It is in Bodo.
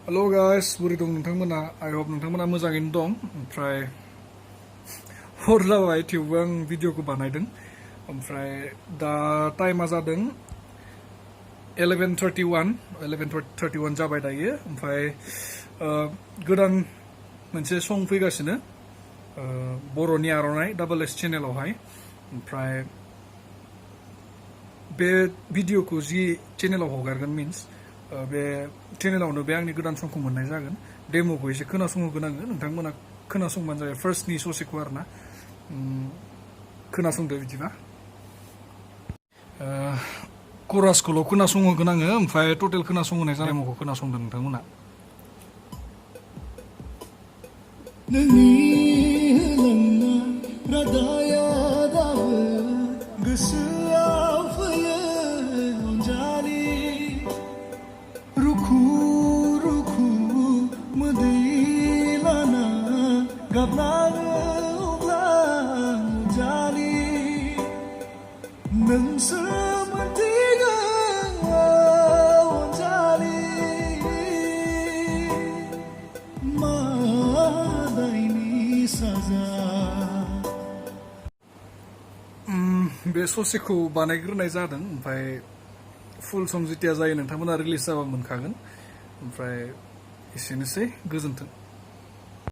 Hello guys, बोरै दं नोंथांमोना? I hope नोंथांमोना मोजाङैनो दं. ओमफ्राय हर जाबाय थेवबो आं भिडिअखौ बानायदों. ओमफ्राय दा टाइमा जादों 11:31 जाबाय दायो. ओमफ्राय गोदान मोनसे सं फैगासिनो बर'नि आर'नाइ डाबल एस चेनेलावहाय. ओमफ्राय बे भिडिअखौ जि चेनेलाव हगारगोन मिन्स बे चेनेलावनो बे आंनि गोदान समखौ मोननाय जागोन. डेम'खौ एसे खोनासंहोगोन आङो. नोंथांमोना खोनासंबानो जाबाय फार्स्टनि ससेखौ आरोना. खोनासंदो बिदिबा. क'रासखौल' खोनासंहोगोन आङो. ओमफ्राय टटेल खोनासंहोनाय जानाय डेम'खौ खोनासंदो नोंथांमोना. नोंनि होलांना रादाया दाबो गोसोआव फैयो अनजालि रुखु रुखु मोदै लाना गाबनाङो अब्ला अनजालि नोंसो मोनथिगोन अनजालि मादायनि साजा. बे ससेखौ बानायग्रोनाय जादों. ओमफ्राय फुल सं जेतिया जायो नोंथांमोना रिलिज जाबा मोनखागोन. ओमफ्राय एसेनोसै, गोजोन्थों.